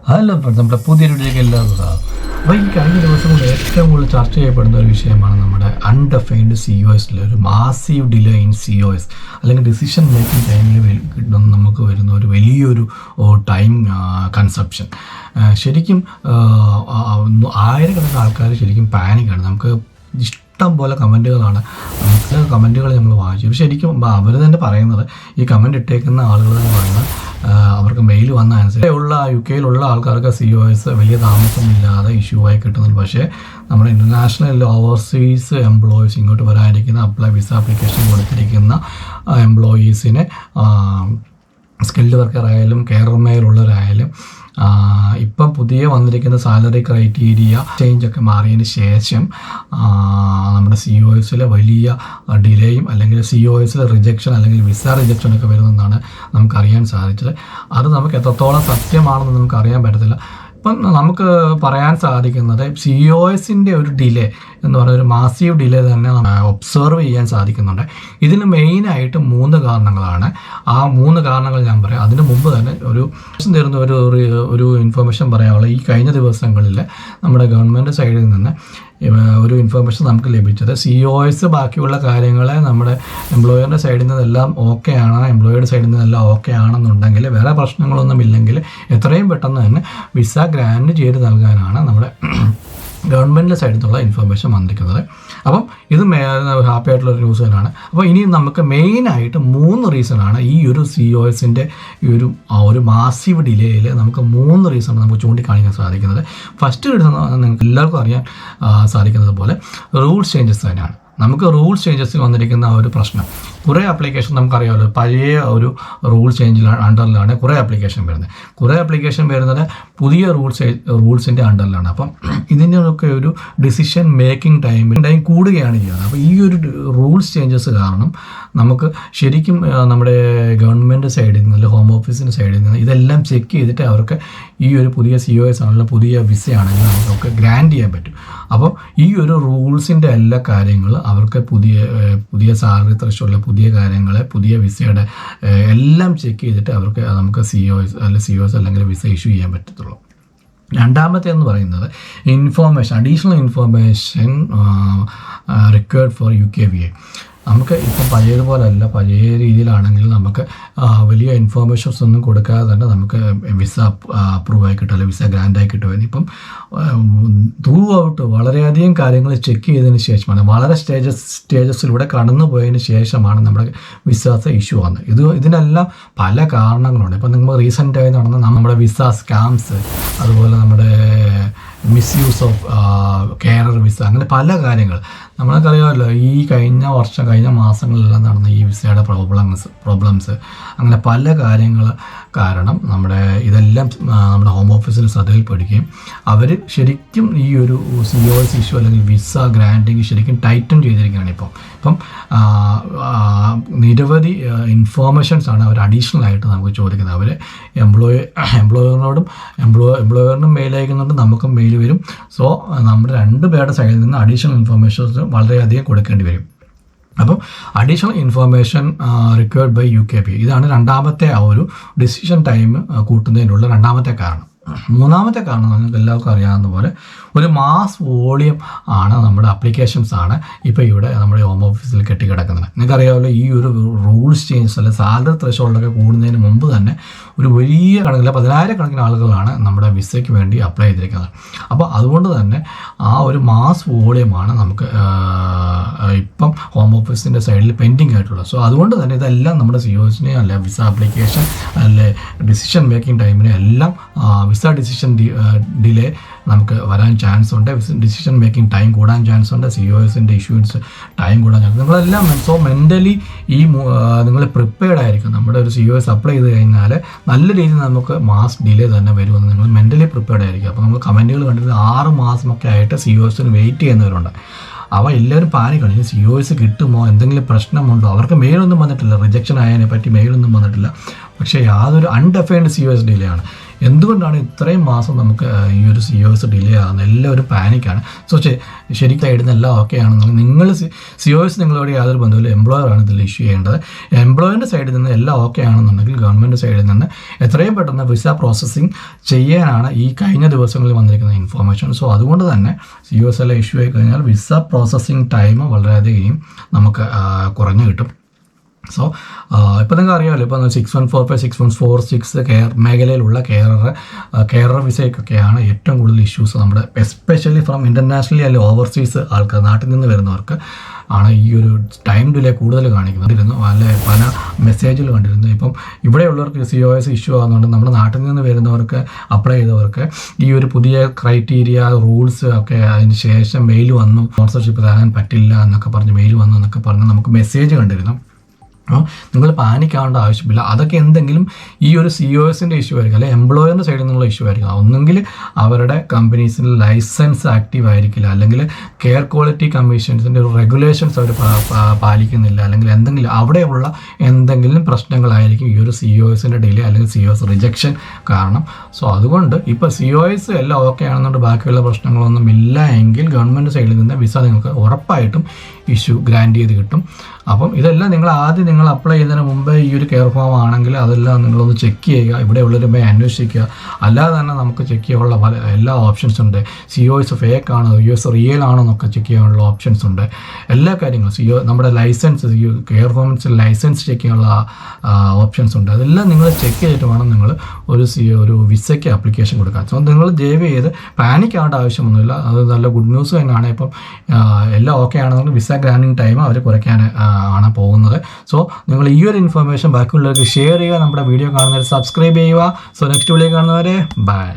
Hello friends, നമ്മുടെ പുതിയൊരു വീഡിയോയിലേക്ക് എല്ലാവർക്കും സ്വാഗതം. അപ്പോൾ ഈ കഴിഞ്ഞ ദിവസം കൊണ്ട് ഏറ്റവും കൂടുതൽ ചർച്ച ചെയ്യപ്പെടുന്ന ഒരു വിഷയമാണ് നമ്മുടെ അൺഡിഫൈൻഡ് COSലെ ഒരു മാസീവ് ഡിലേ ഇൻ COS അല്ലെങ്കിൽ ഡിസിഷൻ മേക്കിംഗ് ടൈമിൽ നമുക്ക് വരുന്ന ഒരു വലിയൊരു ടൈം കൺസപ്ഷൻ. ശരിക്കും ആയിരക്കണക്കിന് ആൾക്കാർ ശരിക്കും പാനിക്കാണ്. നമുക്ക് ഇഷ്ടം പോലെ കമൻറ്റുകളാണ്, ചില കമൻറ്റുകൾ നമ്മൾ വായിച്ചു. ശരിക്കും അവർ തന്നെ പറയുന്നത്, ഈ കമൻറ്റ് ഇട്ടേക്കുന്ന ആളുകൾ തന്നെ പറയുന്നത്, അവർക്ക് മെയിൽ വന്ന അനുസരിച്ച് UK ആൾക്കാർക്ക് COS വലിയ താമസമില്ലാതെ ഇഷ്യൂ ആയി കിട്ടുന്നുണ്ട്. പക്ഷേ നമ്മുടെ ഇൻ്റർനാഷണൽ ഓവർസീസ് എംപ്ലോയീസ്, ഇങ്ങോട്ട് വരാനിരിക്കുന്ന വിസ ആപ്ലിക്കേഷൻ കൊടുത്തിരിക്കുന്ന എംപ്ലോയീസിനെ, സ്കിൽഡ് വർക്കർ ആയാലും കെയർമേലുള്ളവരായാലും, ഇപ്പം പുതിയ വന്നിരിക്കുന്ന സാലറി ക്രൈറ്റീരിയ ചേഞ്ചൊക്കെ മാറിയതിന് ശേഷം നമ്മുടെ COSലെ വലിയ ഡിലേയും അല്ലെങ്കിൽ COSലെ റിജക്ഷൻ അല്ലെങ്കിൽ വിസ റിജക്ഷനൊക്കെ വരുന്നതെന്നാണ് നമുക്കറിയാൻ സാധിച്ചത്. അത് നമുക്ക് എത്രത്തോളം സത്യമാണെന്ന് നമുക്കറിയാൻ പറ്റത്തില്ല. ഇപ്പം നമുക്ക് പറയാൻ സാധിക്കുന്നത് COSൻ്റെ ഒരു ഡിലേ എന്ന് പറയുന്ന ഒരു മാസീവ് ഡിലേ തന്നെ ഒബ്സർവ് ചെയ്യാൻ സാധിക്കുന്നുണ്ട്. ഇതിന് മെയിനായിട്ട് 3 കാരണങ്ങളാണ്. ആ 3 കാരണങ്ങൾ ഞാൻ പറയാം. അതിന് മുമ്പ് തന്നെ തരുന്ന ഒരു ഇൻഫർമേഷൻ പറയാനുള്ള, ഈ കഴിഞ്ഞ ദിവസങ്ങളിൽ നമ്മുടെ ഗവൺമെൻറ് സൈഡിൽ നിന്ന് ഒരു ഇൻഫർമേഷൻ നമുക്ക് ലഭിച്ചത്, COS ബാക്കിയുള്ള കാര്യങ്ങളെ നമ്മുടെ എംപ്ലോയറിൻ്റെ സൈഡിൽ നിന്നെല്ലാം ഓക്കെ ആണ്, എംപ്ലോയറുടെ സൈഡിൽ നിന്നെല്ലാം ഓക്കെ ആണെന്നുണ്ടെങ്കിൽ, വേറെ പ്രശ്നങ്ങളൊന്നും ഇല്ലെങ്കിൽ എത്രയും പെട്ടെന്ന് തന്നെ വിസ ഗ്രാൻഡ് ചെയ്ത് നൽകാനാണ് നമ്മുടെ ഗവൺമെൻറ്റിൻ്റെ സൈഡിൽ നിന്നുള്ള ഇൻഫർമേഷൻ വന്നിരിക്കുന്നത്. അപ്പം ഇത് ഹാപ്പി ആയിട്ടുള്ളൊരു ന്യൂസ് തന്നെയാണ്. അപ്പോൾ ഇനി നമുക്ക് മെയിനായിട്ട് 3 റീസണാണ് ഈ ഒരു COSൻ്റെ ഈ ഒരു മാസീവ് ഡിലേയിൽ നമുക്ക് 3 റീസൺ നമുക്ക് ചൂണ്ടിക്കാണിക്കാൻ സാധിക്കുന്നത്. ഫസ്റ്റ് റീസൺ നിങ്ങൾക്ക് എല്ലാവർക്കും അറിയാൻ സാധിക്കുന്നത് പോലെ റൂൾസ് ചേഞ്ചസ് തന്നെയാണ്. നമുക്ക് റൂൾസ് ചേഞ്ചസിൽ വന്നിരിക്കുന്ന ആ ഒരു പ്രശ്നം, കുറേ ആപ്ലിക്കേഷൻ നമുക്കറിയാമല്ലോ, പഴയ റൂൾ ചേഞ്ചിലാണ് അണ്ടറിലാണ് കുറേ ആപ്ലിക്കേഷൻ വരുന്നത് പുതിയ റൂൾസിൻ്റെ അണ്ടറിലാണ്. അപ്പം ഇതിൻ്റെയൊക്കെ ഒരു ഡിസിഷൻ മേക്കിംഗ് ടൈം കൂടുകയാണ് ചെയ്യുന്നത്. അപ്പോൾ ഈ ഒരു റൂൾസ് ചേഞ്ചസ് കാരണം നമുക്ക് ശരിക്കും നമ്മുടെ ഗവൺമെൻറ് സൈഡിൽ നിന്ന്, ഹോം ഓഫീസിൻ്റെ സൈഡിൽ നിന്ന് ഇതെല്ലാം ചെക്ക് ചെയ്തിട്ട് അവർക്ക് ഈ ഒരു പുതിയ COS ആണെങ്കിലും പുതിയ വിസ ആണെങ്കിലും നമുക്കൊക്കെ ഗ്രാൻഡ് ചെയ്യാൻ പറ്റും. അപ്പോൾ ഈ ഒരു റൂൾസിൻ്റെ എല്ലാ കാര്യങ്ങളും അവർക്ക് പുതിയ സാലറി ത്രഷോൾഡിലെ പുതിയ കാര്യങ്ങൾ, പുതിയ വിസയുടെ എല്ലാം ചെക്ക് ചെയ്തിട്ട് അവർക്ക് നമുക്ക് COS അല്ലെങ്കിൽ വിസ ഇഷ്യൂ ചെയ്യാൻ പറ്റത്തുള്ളൂ. രണ്ടാമത്തെ എന്ന് പറയുന്നത് additional information required for UKVA. നമുക്ക് ഇപ്പം പഴയതുപോലല്ല, പഴയ രീതിയിലാണെങ്കിൽ നമുക്ക് വലിയ ഇൻഫോർമേഷൻസ് ഒന്നും കൊടുക്കാതെ തന്നെ നമുക്ക് വിസ അപ്രൂവ് ആയി കിട്ടും, അല്ലെങ്കിൽ വിസ ഗ്രാൻഡ് ആയി കിട്ടുമായിരുന്നു. ഇപ്പം ത്രൂ ഔട്ട് വളരെയധികം കാര്യങ്ങൾ ചെക്ക് ചെയ്തതിന് ശേഷമാണ്, വളരെ സ്റ്റേജസിലൂടെ കടന്നു പോയതിന് ശേഷമാണ് നമ്മുടെ വിസാസ് ഇഷ്യൂ വന്നത്. ഇതിനെല്ലാം പല കാരണങ്ങളുണ്ട്. ഇപ്പം നിങ്ങൾ റീസെൻ്റായി നടന്ന നമ്മുടെ വിസ സ്കാംസ്, അതുപോലെ നമ്മുടെ മിസ്യൂസ് ഓഫ് കെയറർ വിസ, അങ്ങനെ പല കാര്യങ്ങൾ നമ്മൾക്കറിയാമല്ലോ. ഈ കഴിഞ്ഞ മാസങ്ങളിലെല്ലാം നടന്ന ഈ വിസയുടെ പ്രോബ്ലംസ് അങ്ങനെ പല കാര്യങ്ങൾ കാരണം ഇതെല്ലാം നമ്മുടെ ഹോം ഓഫീസിൽ ശ്രദ്ധയിൽപ്പെടുകയും അവർ ശരിക്കും ഈ ഒരു COS ഇഷ്യൂ അല്ലെങ്കിൽ വിസ ഗ്രാൻഡിങ് ശരിക്കും ടൈറ്റൻ ചെയ്തിരിക്കുകയാണ്. ഇപ്പം നിരവധി ഇൻഫോർമേഷൻസ് ആണ് അവർ അഡീഷണൽ ആയിട്ട് നമുക്ക് ചോദിക്കുന്നത്. അവർ എംപ്ലോയറിനും മെയിൽ അയക്കുന്നുണ്ട്, നമുക്കും മെയിൽ വരും. സോ നമ്മുടെ 2 പേരുടെ സൈഡിൽ നിന്ന് അഡീഷണൽ ഇൻഫോർമേഷൻസ് വളരെയധികം കൊടുക്കേണ്ടി വരും. അപ്പോൾ additional information required by UKVA, ഇതാണ് രണ്ടാമത്തെ ആ ഒരു ഡിസിഷൻ ടൈം കൂട്ടുന്നതിനുള്ള രണ്ടാമത്തെ കാരണം. മൂന്നാമത്തെ കാരണം നിങ്ങൾക്ക് എല്ലാവർക്കും അറിയാവുന്ന പോലെ ഒരു മാസ് വോളിയം ആണ്, നമ്മുടെ അപ്ലിക്കേഷൻസ് ആണ് ഇപ്പോൾ ഇവിടെ നമ്മുടെ ഹോം ഓഫീസിൽ കെട്ടിക്കിടക്കുന്നത്. നിങ്ങൾക്കറിയാമല്ലോ, ഈ ഒരു റൂൾസ് ചേഞ്ചസ് അല്ലെ സാലറി ത്രഷോൾഡൊക്കെ കൂടുന്നതിന് മുമ്പ് തന്നെ ഒരു വലിയ കണക്കിൽ 10,000 ആളുകളാണ് നമ്മുടെ വിസയ്ക്ക് വേണ്ടി അപ്ലൈ ചെയ്തിരിക്കുന്നത്. അപ്പോൾ അതുകൊണ്ട് തന്നെ ആ ഒരു മാസ് വോളിയമാണ് നമുക്ക് ഇപ്പം ഹോം ഓഫീസിൻ്റെ സൈഡിൽ പെൻഡിങ് ആയിട്ടുള്ളത്. സോ അതുകൊണ്ട് തന്നെ ഇതെല്ലാം നമ്മുടെ COSനെ അല്ലെ വിസ ആപ്ലിക്കേഷൻ അല്ലെ ഡിസിഷൻ മേക്കിംഗ് ടൈമിനെ എല്ലാം വിസ ഡിസിഷൻ ഡിലേ നമുക്ക് വരാൻ ചാൻസ് ഉണ്ട്, ഡിസിഷൻ മേക്കിംഗ് ടൈം കൂടാൻ ചാൻസ് ഉണ്ട്, COSൻ്റെ ഇഷ്യൂസ് ടൈം കൂടാൻ ചാൻസ്. നിങ്ങളെല്ലാം മെൻ്റലി നിങ്ങൾ പ്രിപ്പയർഡ് ആയിരിക്കും. നമ്മുടെ ഒരു COS അപ്ലൈ ചെയ്ത് കഴിഞ്ഞാൽ നല്ല രീതിയിൽ നമുക്ക് മാസ് ഡിലേ തന്നെ വരുമെന്ന് നിങ്ങൾ മെൻ്റലി പ്രിപ്പയർഡ് ആയിരിക്കും. അപ്പോൾ നമ്മൾ കമൻറ്റുകൾ കണ്ടിട്ട് 6 മാസമൊക്കെ ആയിട്ട് COSന് വെയിറ്റ് ചെയ്യുന്നവരുണ്ട്. അവ എല്ലാവരും COS കിട്ടുമോ, എന്തെങ്കിലും പ്രശ്നമുണ്ടോ, അവർക്ക് മെയിലൊന്നും വന്നിട്ടില്ല, റിജക്ഷൻ ആയതിനെ പറ്റി മെയിലൊന്നും വന്നിട്ടില്ല. പക്ഷേ യാതൊരു അൺഡെഫൈൻഡ് COS ഡിലേ ആണ്. എന്തുകൊണ്ടാണ് ഇത്രയും മാസം നമുക്ക് ഈ ഒരു COS ഡിലേ ആകുന്നത്? എല്ലാവരും പാനിക്കാണ്. സോ ശരിക്കും ഇടുന്ന എല്ലാം ഓക്കെ ആണെന്നുണ്ടെങ്കിൽ നിങ്ങൾ COS നിങ്ങളോട് യാതൊരു ബന്ധമില്ല, എംപ്ലോയറാണ് ഇതിൽ ഇഷ്യൂ ചെയ്യേണ്ടത്. എംപ്ലോയറിൻ്റെ സൈഡിൽ നിന്ന് എല്ലാം ഓക്കെ ആണെന്നുണ്ടെങ്കിൽ ഗവൺമെൻറ് സൈഡിൽ നിന്ന് എത്രയും പെട്ടെന്ന് വിസ പ്രോസസ്സിങ് ചെയ്യാനാണ് ഈ കഴിഞ്ഞ ദിവസങ്ങളിൽ വന്നിരിക്കുന്ന ഇൻഫോർമേഷൻ. സോ അതുകൊണ്ട് തന്നെ COS എല്ലാം ഇഷ്യൂ ആയി കഴിഞ്ഞാൽ വിസ പ്രോസസ്സിങ് ടൈം വളരെയധികം നമുക്ക് കുറഞ്ഞു കിട്ടും. സോ ഇപ്പോൾ നിങ്ങൾക്ക് അറിയാമല്ലോ, ഇപ്പോൾ 6145, 6146 കെയർ മേഖലയിലുള്ള കെയറർ വിസയ്ക്കൊക്കെയാണ് ഏറ്റവും കൂടുതൽ ഇഷ്യൂസ് നമ്മുടെ, എസ്പെഷ്യലി ഫ്രം ഇൻ്റർനാഷണലി അല്ലെങ്കിൽ ഓവർസീസ് ആൾക്കാർ, നാട്ടിൽ നിന്ന് വരുന്നവർക്ക് ആണ് ഈ ഒരു ടൈം ഡിലേ കൂടുതൽ കാണിക്കുന്നുണ്ടിരുന്നു. പല മെസ്സേജുകൾ കണ്ടിരുന്നു. ഇപ്പം ഇവിടെയുള്ളവർക്ക് COS ഇഷ്യൂ ആകുന്നുണ്ട്, നമ്മുടെ നാട്ടിൽ നിന്ന് വരുന്നവർക്ക് അപ്ലൈ ചെയ്തവർക്ക് ഈ ഒരു പുതിയ ക്രൈറ്റീരിയ റൂൾസ് ഒക്കെ അതിന് ശേഷം മെയിൽ വന്നു, സ്പോൺസർഷിപ്പ് തരാൻ പറ്റില്ല എന്നൊക്കെ പറഞ്ഞ് മെയിൽ വന്നു എന്നൊക്കെ പറഞ്ഞ് നമുക്ക് മെസ്സേജ് കണ്ടിരുന്നു. നിങ്ങൾ പാനിക്കാവേണ്ട ആവശ്യമില്ല. അതൊക്കെ എന്തെങ്കിലും ഈ ഒരു COSൻ്റെ ഇഷ്യൂ ആയിരിക്കും, അല്ലെങ്കിൽ എംപ്ലോയറിൻ്റെ സൈഡിൽ നിന്നുള്ള ഇഷ്യൂ ആയിരിക്കും. ഒന്നെങ്കിൽ അവരുടെ കമ്പനീസിൽ ലൈസൻസ് ആക്റ്റീവ് ആയിരിക്കില്ല, അല്ലെങ്കിൽ കെയർ ക്വാളിറ്റി കമ്മീഷൻസിൻ്റെ ഒരു റെഗുലേഷൻസ് അവർ പാലിക്കുന്നില്ല, അല്ലെങ്കിൽ എന്തെങ്കിലും അവിടെയുള്ള എന്തെങ്കിലും പ്രശ്നങ്ങളായിരിക്കും ഈ ഒരു COSൻ്റെ ഡിലേ അല്ലെങ്കിൽ COS റിജക്ഷൻ കാരണം. സോ അതുകൊണ്ട് ഇപ്പോൾ COS എല്ലാം ഓക്കെ ആണെന്നുകൊണ്ട് ബാക്കിയുള്ള പ്രശ്നങ്ങളൊന്നും ഇല്ല എങ്കിൽ ഗവൺമെൻറ് സൈഡിൽ നിന്ന് വിസ നിങ്ങൾക്ക് ഉറപ്പായിട്ടും ഇഷ്യൂ ഗ്രാൻഡ് ചെയ്ത് കിട്ടും. അപ്പം ഇതെല്ലാം നിങ്ങൾ അപ്ലൈ ചെയ്യുന്നതിന് മുമ്പ് ഈ ഒരു കെയർ ഫോം ആണെങ്കിൽ അതെല്ലാം നിങ്ങളൊന്ന് ചെക്ക് ചെയ്യുക, ഇവിടെ ഉള്ളവരുമായി അന്വേഷിക്കുക. അല്ലാതെ തന്നെ നമുക്ക് ചെക്ക് ചെയ്യാനുള്ള എല്ലാ ഓപ്ഷൻസ് ഉണ്ട്. COS ഫേക്ക് ആണോ, COS റിയൽ ആണോ എന്നൊക്കെ ചെക്ക് ചെയ്യാനുള്ള ഓപ്ഷൻസ് ഉണ്ട്. എല്ലാ കാര്യങ്ങളും നമ്മുടെ ലൈസൻസ്, കെയർ ഫോമിൻ്റെ ലൈസൻസ് ചെക്ക് ചെയ്യാനുള്ള ഓപ്ഷൻസ് ഉണ്ട്. അതെല്ലാം നിങ്ങൾ ചെക്ക് ചെയ്തിട്ട് വേണം നിങ്ങൾ ഒരു വിസയ്ക്ക് ആപ്ലിക്കേഷൻ കൊടുക്കാൻ. സോ നിങ്ങൾ ദയവ് ചെയ്ത് പാനിക് ആവേണ്ട ആവശ്യമൊന്നുമില്ല. അത് നല്ല ഗുഡ് ന്യൂസ് തന്നെയാണ്. ഇപ്പം എല്ലാം ഓക്കെ ആണെന്നുണ്ടെങ്കിൽ വിസ ഗ്രാൻഡിങ് ടൈം അവർ കുറയ്ക്കാൻ ആണ് പോകുന്നത്. സോ നിങ്ങൾ ഈ ഒരു ഇൻഫർമേഷൻ ബാക്കിയുള്ളവർക്ക് ഷെയർ ചെയ്യുക, നമ്മുടെ വീഡിയോ കാണുന്നവർ സബ്സ്ക്രൈബ് ചെയ്യുക. സോ നെക്സ്റ്റ് വീഡിയോ കാണുന്നവരെ ബൈ.